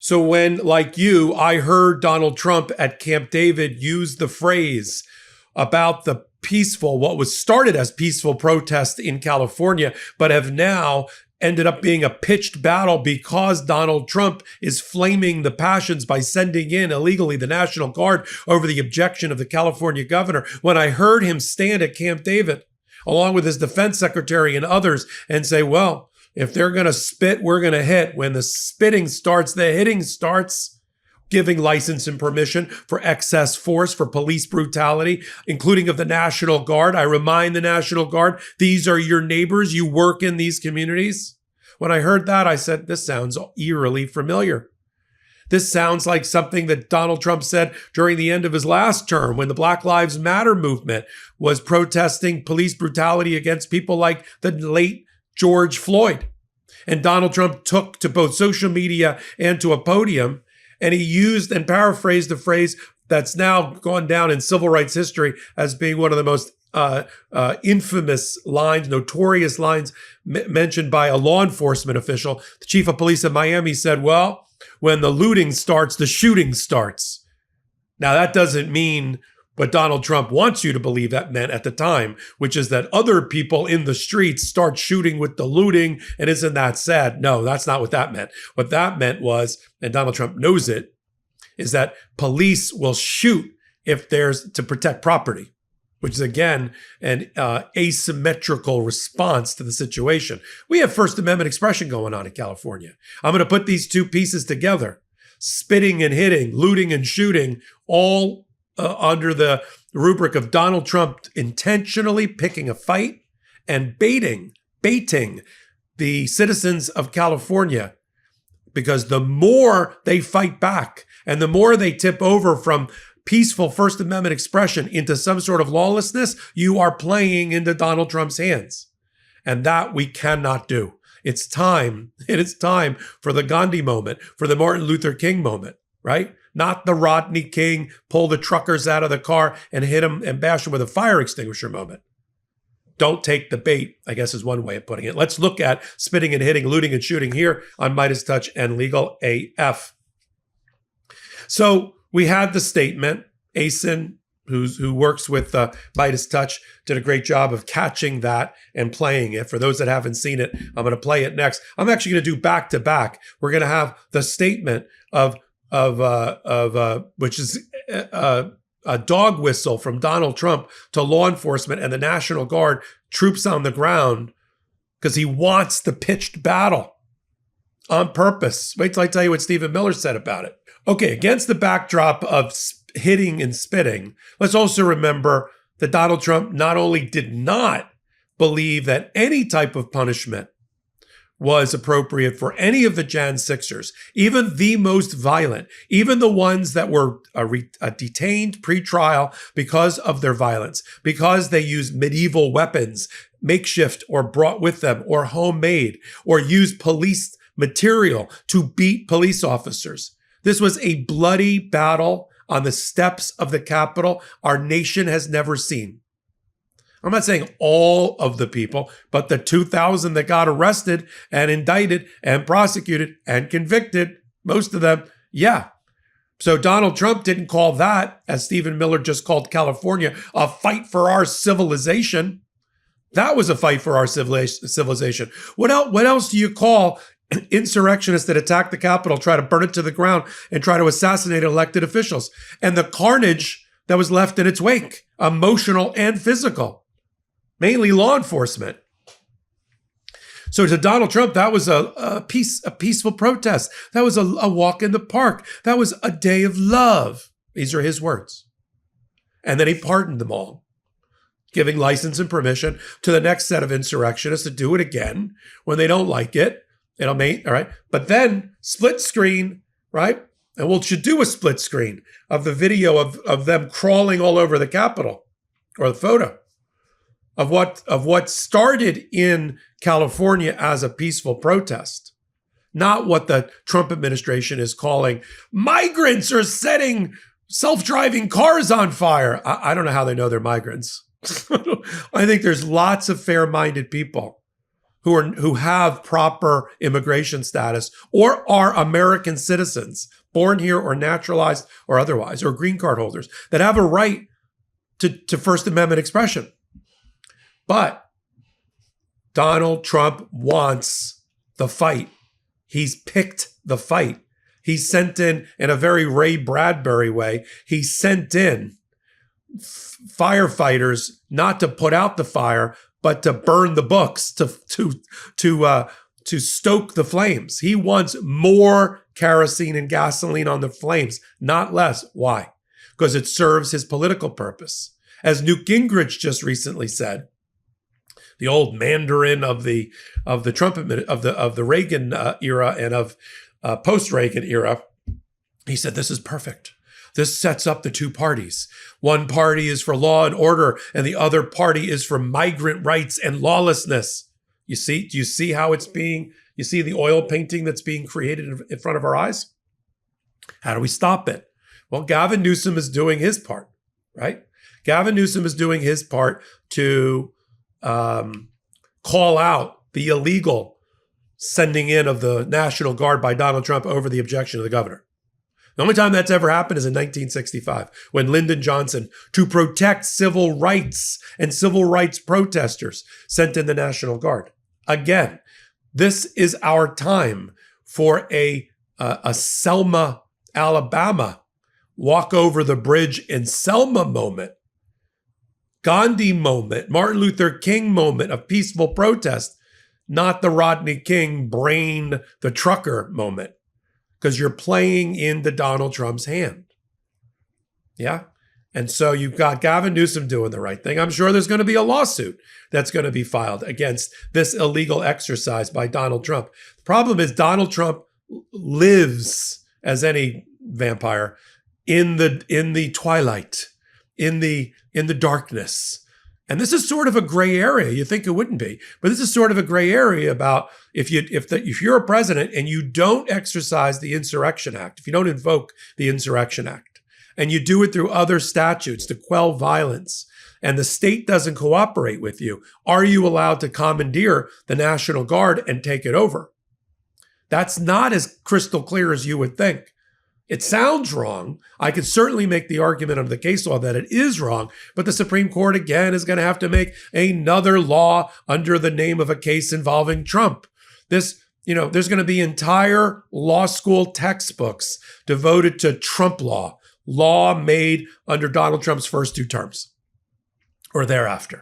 So when, like you, I heard Donald Trump at Camp David use the phrase about the what was started as peaceful protests in California, but have now ended up being a pitched battle because Donald Trump is flaming the passions by sending in illegally the National Guard over the objection of the California governor. When I heard him stand at Camp David, along with his defense secretary and others, and say, well, if they're going to spit, we're going to hit. When the spitting starts, the hitting starts. Giving license and permission for excess force, for police brutality, including of the National Guard. I remind the National Guard, these are your neighbors. You work in these communities. When I heard that, I said, this sounds eerily familiar. This sounds like something that Donald Trump said during the end of his last term when the Black Lives Matter movement was protesting police brutality against people like the late George Floyd. And Donald Trump took to both social media and to a podium, and he used and paraphrased a phrase that's now gone down in civil rights history as being one of the most infamous lines, notorious lines mentioned by a law enforcement official. The chief of police in Miami said, well, when the looting starts, the shooting starts. Now, that doesn't mean what Donald Trump wants you to believe that meant at the time, which is that other people in the streets start shooting with the looting, and isn't that sad? No, that's not what that meant. What that meant was, and Donald Trump knows it, is that police will shoot if there's to protect property, which is, again, an asymmetrical response to the situation. We have First Amendment expression going on in California. I'm going to put these two pieces together, spitting and hitting, looting and shooting, all under the rubric of Donald Trump intentionally picking a fight and baiting the citizens of California, because the more they fight back and the more they tip over from peaceful First Amendment expression into some sort of lawlessness, you are playing into Donald Trump's hands. And that we cannot do. It's time. It is time for the Gandhi moment, for the Martin Luther King moment, right? Not the Rodney King, pull the truckers out of the car and hit them and bash them with a fire extinguisher moment. Don't take the bait, I guess is one way of putting it. Let's look at spitting and hitting, looting and shooting here on MeidasTouch and Legal AF. So we had the statement. Asen, who works with MeidasTouch, did a great job of catching that and playing it. For those that haven't seen it, I'm going to play it next. I'm actually going to do back to back. We're going to have the statement of which is a dog whistle from Donald Trump to law enforcement and the National Guard, troops on the ground, because he wants the pitched battle on purpose. Wait till I tell you what Stephen Miller said about it. Okay, against the backdrop of hitting and spitting, let's also remember that Donald Trump not only did not believe that any type of punishment was appropriate for any of the Jan 6ers, even the most violent, even the ones that were detained pre-trial because of their violence, because they used medieval weapons, makeshift or brought with them, or homemade, or used police material to beat police officers. This was a bloody battle on the steps of the Capitol our nation has never seen. I'm not saying all of the people, but the 2,000 that got arrested and indicted and prosecuted and convicted, most of them, yeah. So Donald Trump didn't call that, as Stephen Miller just called California, a fight for our civilization. That was a fight for our civilization. What else do you call insurrectionists that attack the Capitol, try to burn it to the ground, and try to assassinate elected officials? And the carnage that was left in its wake, emotional and physical. Mainly law enforcement. So to Donald Trump, that was a peaceful protest. That was a walk in the park. That was a day of love. These are his words. And then he pardoned them all, giving license and permission to the next set of insurrectionists to do it again when they don't like it. All right. But then split screen, right? And we should do a split screen of the video of them crawling all over the Capitol, or the photo of what started in California as a peaceful protest, not what the Trump administration is calling migrants are setting self-driving cars on fire. I don't know how they know they're migrants. I think there's lots of fair-minded people who have proper immigration status or are American citizens, born here or naturalized or otherwise, or green card holders that have a right to First Amendment expression. But Donald Trump wants the fight. He's picked the fight. He sent in a very Ray Bradbury way, he sent in firefighters not to put out the fire, but to burn the books, to stoke the flames. He wants more kerosene and gasoline on the flames, not less. Why? Because it serves his political purpose. As Newt Gingrich just recently said, the old Mandarin of the Trump of the Reagan era and of post-Reagan era, he said, this is perfect. This sets up the two parties. One party is for law and order, and the other party is for migrant rights and lawlessness. You see? Do you see how it's being, you see the oil painting that's being created in front of our eyes? How do we stop it? Well, Gavin Newsom is doing his part, right? Gavin Newsom is doing his part to call out the illegal sending in of the National Guard by Donald Trump over the objection of the governor. The only time that's ever happened is in 1965, when Lyndon Johnson, to protect civil rights and civil rights protesters, sent in the National Guard. Again, this is our time for a Selma, Alabama, walk over the bridge in Selma moment, Gandhi moment, Martin Luther King moment of peaceful protest, not the Rodney King brain the trucker moment, because you're playing into Donald Trump's hand. Yeah? And so you've got Gavin Newsom doing the right thing. I'm sure there's going to be a lawsuit that's going to be filed against this illegal exercise by Donald Trump. The problem is Donald Trump lives, as any vampire, in the twilight, in the darkness. And this is sort of a gray area. You think it wouldn't be, but this is sort of a gray area about if you're a president and you don't exercise the Insurrection Act, if you don't invoke the Insurrection Act, and you do it through other statutes to quell violence, and the state doesn't cooperate with you, are you allowed to commandeer the National Guard and take it over? That's not as crystal clear as you would think. It sounds wrong. I could certainly make the argument under the case law that it is wrong, but the Supreme Court, again, is going to have to make another law under the name of a case involving Trump. There's going to be entire law school textbooks devoted to Trump law made under Donald Trump's first two terms or thereafter.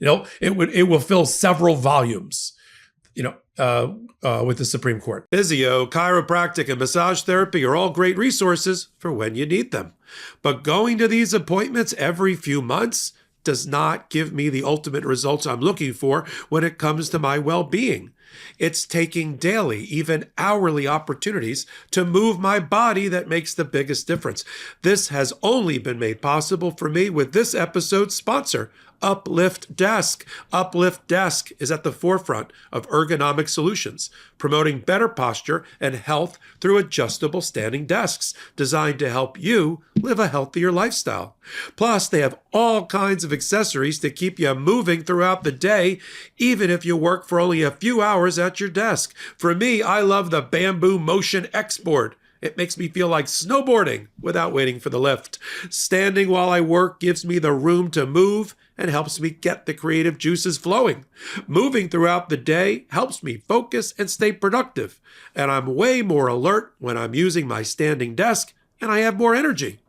It will fill several volumes. With the Supreme Court. Physio, chiropractic, and massage therapy are all great resources for when you need them. But going to these appointments every few months does not give me the ultimate results I'm looking for when it comes to my well-being. It's taking daily, even hourly opportunities to move my body that makes the biggest difference. This has only been made possible for me with this episode's sponsor, Uplift Desk. Uplift Desk is at the forefront of ergonomic solutions, promoting better posture and health through adjustable standing desks designed to help you live a healthier lifestyle. Plus, they have all kinds of accessories to keep you moving throughout the day, even if you work for only a few hours at your desk. For me, I love the Bamboo Motion X board. It makes me feel like snowboarding without waiting for the lift. Standing while I work gives me the room to move and helps me get the creative juices flowing. Moving throughout the day helps me focus and stay productive. And I'm way more alert when I'm using my standing desk and I have more energy.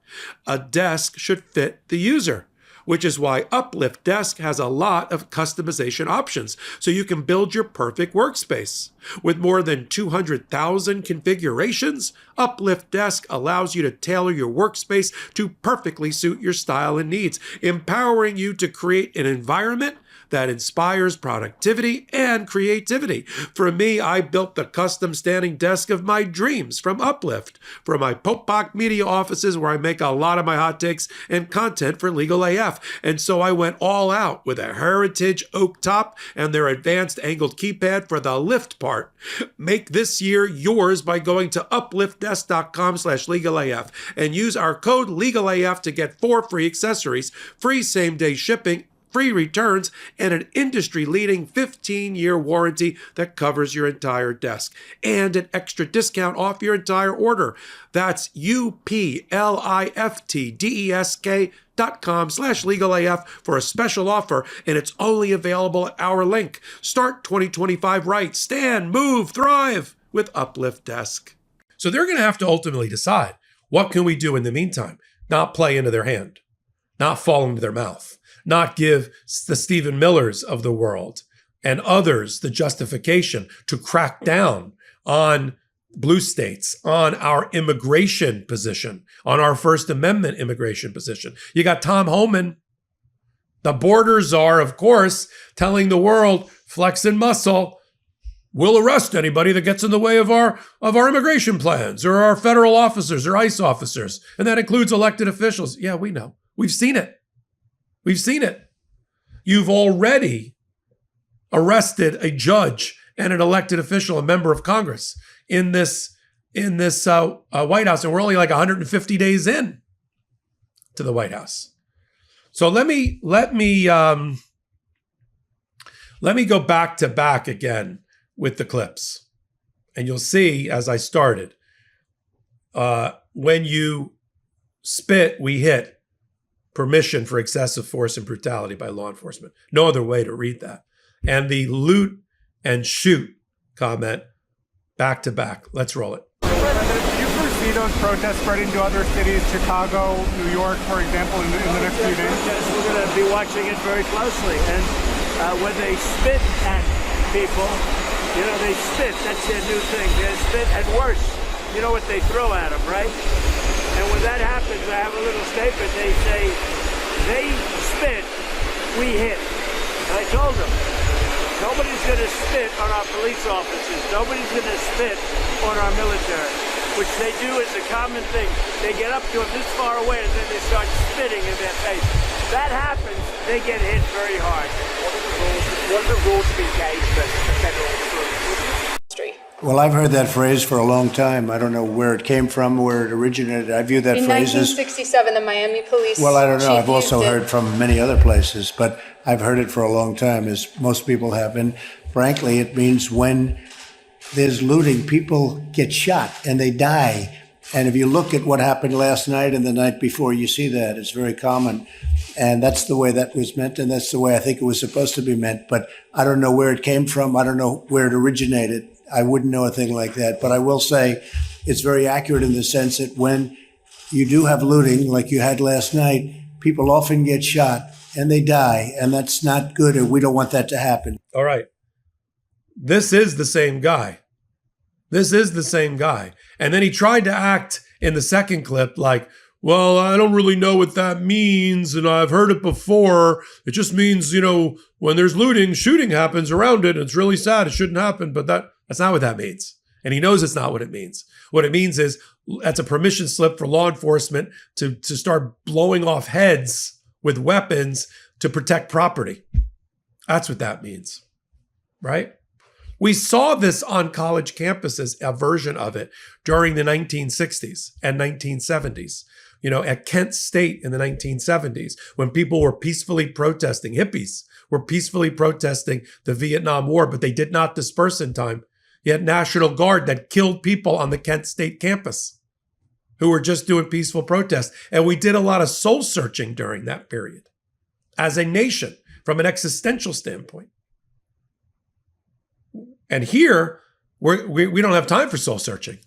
A desk should fit the user, which is why Uplift Desk has a lot of customization options so you can build your perfect workspace. With more than 200,000 configurations, Uplift Desk allows you to tailor your workspace to perfectly suit your style and needs, empowering you to create an environment that inspires productivity and creativity. For me, I built the custom standing desk of my dreams from Uplift for my Popok media offices where I make a lot of my hot takes and content for Legal AF. And so I went all out with a heritage oak top and their advanced angled keypad for the lift part. Make this year yours by going to upliftdesk.com/legalaf and use our code LegalAF to get 4 free accessories, free same-day shipping, free returns, and an industry-leading 15-year warranty that covers your entire desk, and an extra discount off your entire order. That's UPLIFTDESK.com/legalAF for a special offer, and it's only available at our link. Start 2025 right. Stand, move, thrive with Uplift Desk. So they're going to have to ultimately decide, what can we do in the meantime? Not play into their hand, not fall into their mouth, not give the Stephen Millers of the world and others the justification to crack down on blue states, on our immigration position, on our First Amendment immigration position. You got Tom Homan, the border czar, of course, telling the world, flex and muscle, we'll arrest anybody that gets in the way of our immigration plans, or our federal officers or ICE officers. And that includes elected officials. Yeah, we know. We've seen it. We've seen it. You've already arrested a judge and an elected official, a member of Congress, in this White House, and we're only like 150 days in to the White House. So let me go back to back again with the clips, and you'll see as I started. When you spit, we hit. Permission for excessive force and brutality by law enforcement. No other way to read that. And the loot and shoot comment. Back to back. Let's roll it. Do you foresee those protests spreading to other cities, Chicago, New York, for example, in the next few days? Yes, we're going to be watching it very closely. And when they spit at people, they spit. That's their new thing. They spit, and worse, you know what they throw at them, right? And when that happens, I have a little statement. They say, they spit, we hit. And I told them, nobody's going to spit on our police officers. Nobody's going to spit on our military, which they do as a common thing. They get up to them this far away and then they start spitting in their face. That happens, they get hit very hard. What are the rules to be engaged with the federal industry? Well, I've heard that phrase for a long time. I don't know where it came from, where it originated. I view that phrase as... In 1967, the Miami police... Well, I don't know. I've also heard from many other places, but I've heard it for a long time, as most people have. And frankly, it means when there's looting, people get shot and they die. And if you look at what happened last night and the night before, you see that. It's very common. And that's the way that was meant, and that's the way I think it was supposed to be meant. But I don't know where it came from. I don't know where it originated. I wouldn't know a thing like that. But I will say it's very accurate in the sense that when you do have looting, like you had last night, people often get shot and they die. And that's not good, and we don't want that to happen. All right. This is the same guy. This is the same guy. And then he tried to act in the second clip like, well, I don't really know what that means, and I've heard it before. It just means, when there's looting, shooting happens around it. It's really sad. It shouldn't happen, but that's not what that means. And he knows it's not what it means. What it means is that's a permission slip for law enforcement to start blowing off heads with weapons to protect property. That's what that means, right? We saw this on college campuses, a version of it, during the 1960s and 1970s. At Kent State in the 1970s, when people were peacefully protesting, hippies were peacefully protesting the Vietnam War, but they did not disperse in time. You had National Guard that killed people on the Kent State campus who were just doing peaceful protests. And we did a lot of soul searching during that period as a nation from an existential standpoint. And here, we don't have time for soul searching.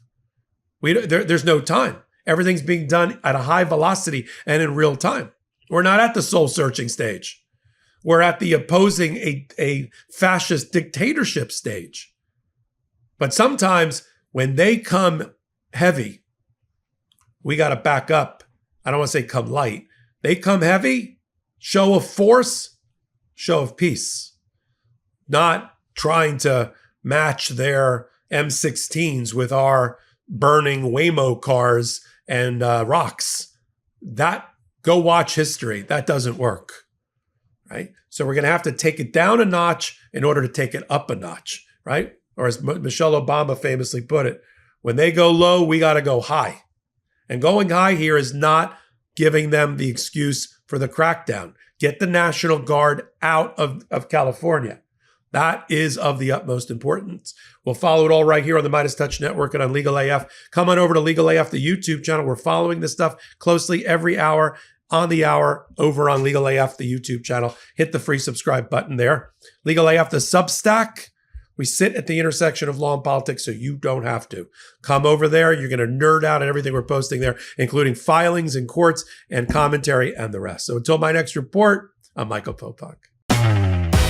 There's no time. Everything's being done at a high velocity and in real time. We're not at the soul searching stage. We're at the opposing a fascist dictatorship stage. But sometimes when they come heavy, we got to back up. I don't want to say come light. They come heavy, show of force, show of peace. Not trying to match their M16s with our burning Waymo cars and rocks. Go watch history. That doesn't work, right? So we're going to have to take it down a notch in order to take it up a notch, right? Or as Michelle Obama famously put it, when they go low, we got to go high. And going high here is not giving them the excuse for the crackdown. Get the National Guard out of California. That is of the utmost importance. We'll follow it all right here on the MeidasTouch Network and on Legal AF. Come on over to Legal AF, the YouTube channel. We're following this stuff closely every hour on the hour over on Legal AF, the YouTube channel. Hit the free subscribe button there. Legal AF, the Substack. We sit at the intersection of law and politics, so you don't have to. Come over there. You're going to nerd out on everything we're posting there, including filings in courts and commentary and the rest. So until my next report, I'm Michael Popok.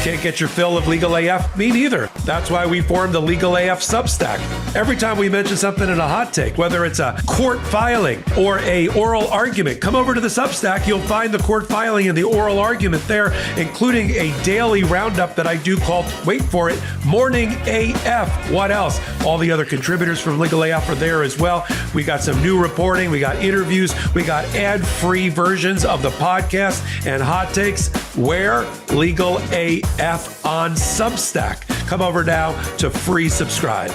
Can't get your fill of Legal AF? Me neither. That's why we formed the Legal AF Substack. Every time we mention something in a hot take, whether it's a court filing or a oral argument, come over to the Substack. You'll find the court filing and the oral argument there, including a daily roundup that I do called, wait for it, Morning AF. What else? All the other contributors from Legal AF are there as well. We got some new reporting. We got interviews. We got ad-free versions of the podcast and hot takes. Where? Legal AF on Substack. Come over now to free subscribe.